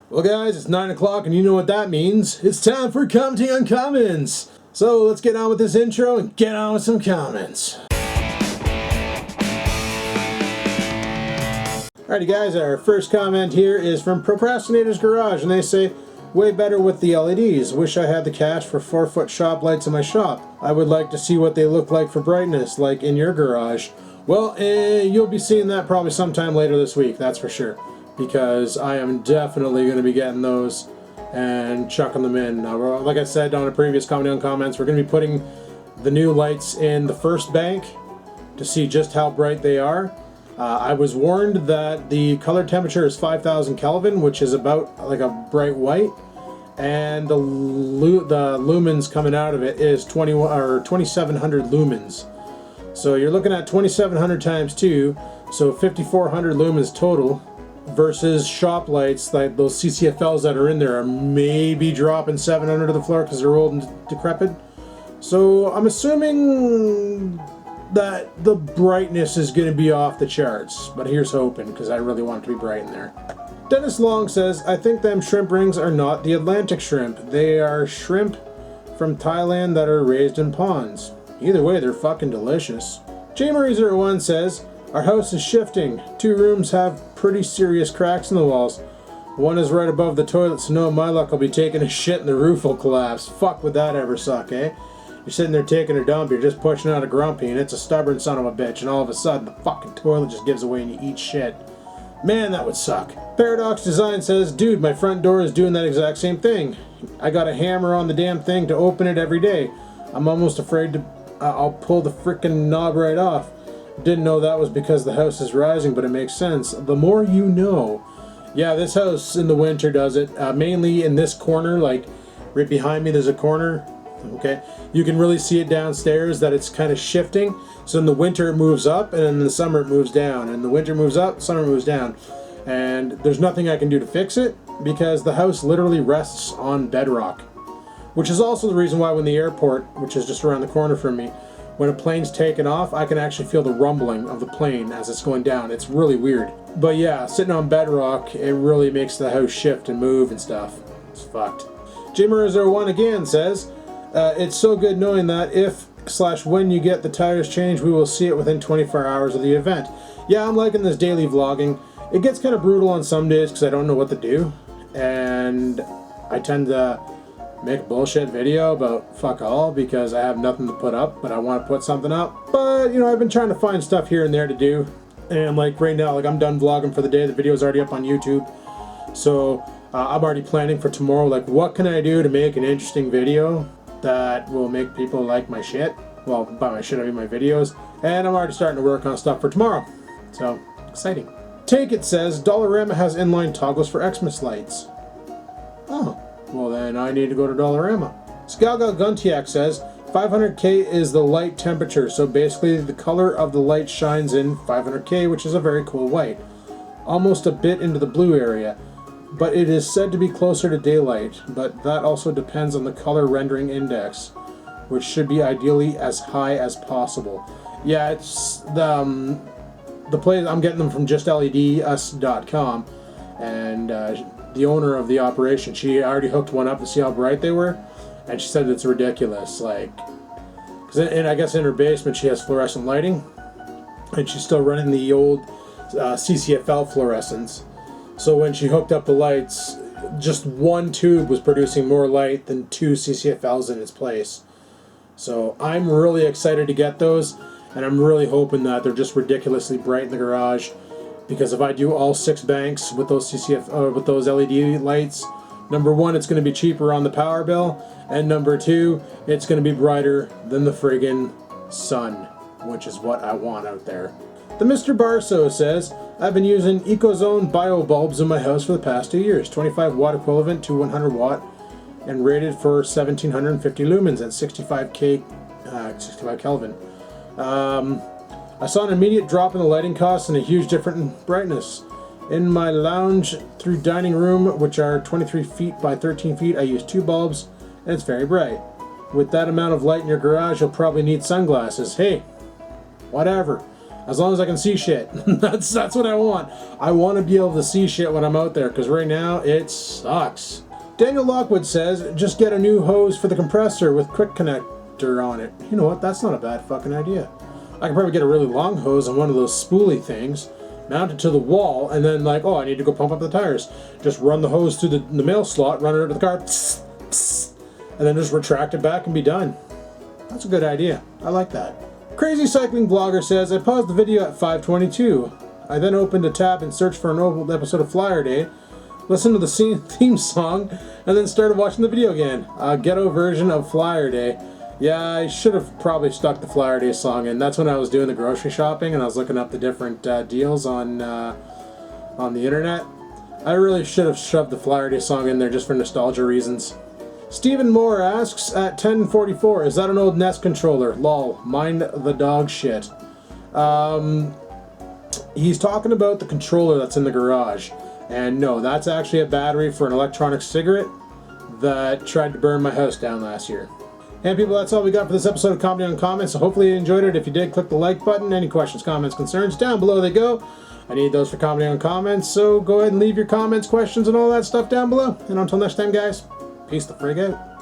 Well guys, it's 9 o'clock and you know what that means. It's time for commenting on comments. So let's get on with this intro and get on with some comments. Alrighty guys, our first comment here is from Procrastinator's Garage, and they say, way better with the LEDs. Wish I had the cash for 4-foot shop lights in my shop. I would like to see what they look like for brightness, like in your garage. Well, you'll be seeing that probably sometime later this week, that's for sure. Because I am definitely going to be getting those and chucking them in. Like I said on a previous comment on comments, we're going to be putting the new lights in the first bank to see just how bright they are. I was warned that the color temperature is 5,000 Kelvin, which is about like a bright white, and the lumens coming out of it is 2,700 lumens. So you're looking at 2,700 times 2, so 5,400 lumens total. Versus shop lights, like those CCFLs that are in there are maybe dropping 700 to the floor because they're old and decrepit. So I'm assuming that the brightness is going to be off the charts, but here's hoping, because I really want it to be bright in there. Dennis Long says, I think them shrimp rings are not the Atlantic shrimp. They are shrimp from Thailand that are raised in ponds. Either way, they're fucking delicious. JMurray01 says, our house is shifting. 2 rooms have pretty serious cracks in the walls. One is right above the toilet, so no, my luck, I'll be taking a shit and the roof will collapse. Fuck, would that ever suck, eh? You're sitting there taking a dump, you're just pushing out a grumpy, and it's a stubborn son of a bitch, and all of a sudden the fucking toilet just gives away and you eat shit. Man, that would suck. Paradox Design says, dude, my front door is doing that exact same thing. I got a hammer on the damn thing to open it every day. I'm almost afraid to I'll pull the frickin' knob right off. Didn't know that was because the house is rising, but it makes sense. The more you know. Yeah, this house in the winter does it. Mainly in this corner, like right behind me there's a corner. Okay, you can really see it downstairs that it's kind of shifting. So in the winter it moves up, and in the summer it moves down. And the winter moves up, summer moves down. And there's nothing I can do to fix it because the house literally rests on bedrock. Which is also the reason why when the airport, which is just around the corner from me, when a plane's taking off, I can actually feel the rumbling of the plane as it's going down. It's really weird. But yeah, sitting on bedrock, it really makes the house shift and move and stuff. It's fucked. Jimmer01 again says, it's so good knowing that if/when you get the tires changed, we will see it within 24 hours of the event. Yeah, I'm liking this daily vlogging. It gets kind of brutal on some days because I don't know what to do. And I tend to make a bullshit video about fuck all because I have nothing to put up, but I want to put something up. But, you know, I've been trying to find stuff here and there to do. And like right now, like I'm done vlogging for the day. The video's already up on YouTube. So I'm already planning for tomorrow. Like, what can I do to make an interesting video that will make people like my shit? Well, by my shit, I mean my videos. And I'm already starting to work on stuff for tomorrow. So, exciting. Take It says, Dollarama has inline toggles for Xmas lights. Oh. Well then I need to go to Dollarama. Skalga Guntiak says 500K is the light temperature, so basically the color of the light shines in 500K, which is a very cool white. Almost a bit into the blue area, but it is said to be closer to daylight, but that also depends on the color rendering index, which should be ideally as high as possible. Yeah, it's the place, I'm getting them from justleds.com, and the owner of the operation, she already hooked one up to see how bright they were, and she said it's ridiculous, like, and I guess in her basement she has fluorescent lighting, and she's still running the old CCFL fluorescents. So when she hooked up the lights, just one tube was producing more light than 2 CCFLs in its place. So I'm really excited to get those, and I'm really hoping that they're just ridiculously bright in the garage. Because if I do all 6 banks with those with those LED lights, number 1, it's going to be cheaper on the power bill, and number 2, it's going to be brighter than the friggin' sun, which is what I want out there. The Mr. Barso says, I've been using Ecozone Bulbs in my house for the past 2 years, 25 watt equivalent to 100 watt, and rated for 1750 lumens at 65 Kelvin. I saw an immediate drop in the lighting costs and a huge difference in brightness. In my lounge through dining room, which are 23 feet by 13 feet, I use 2 bulbs, and it's very bright. With that amount of light in your garage, you'll probably need sunglasses. Hey, whatever. As long as I can see shit. That's what I want. I want to be able to see shit when I'm out there, because right now it sucks. Daniel Lockwood says, just get a new hose for the compressor with quick connector on it. You know what? That's not a bad fucking idea. I can probably get a really long hose on one of those spoolie things, mount it to the wall, and then like, oh, I need to go pump up the tires. Just run the hose through the mail slot, run it into the car, pss, pss, and then just retract it back and be done. That's a good idea. I like that. Crazy Cycling Vlogger says, I paused the video at 5:22. I then opened a tab and searched for an old episode of Flyer Day, listened to the theme song, and then started watching the video again. A ghetto version of Flyer Day. Yeah, I should have probably stuck the Flyer Day song in. That's when I was doing the grocery shopping and I was looking up the different deals on the internet. I really should have shoved the Flyer Day song in there just for nostalgia reasons. Stephen Moore asks at 10:44, is that an old Nest controller? Lol, mind the dog shit. He's talking about the controller that's in the garage. And no, that's actually a battery for an electronic cigarette that tried to burn my house down last year. And people, that's all we got for this episode of Comedy on Comments. So hopefully you enjoyed it. If you did, click the like button. Any questions, comments, concerns, down below they go. I need those for Comedy on Comments. So go ahead and leave your comments, questions, and all that stuff down below. And until next time, guys, peace the frig out.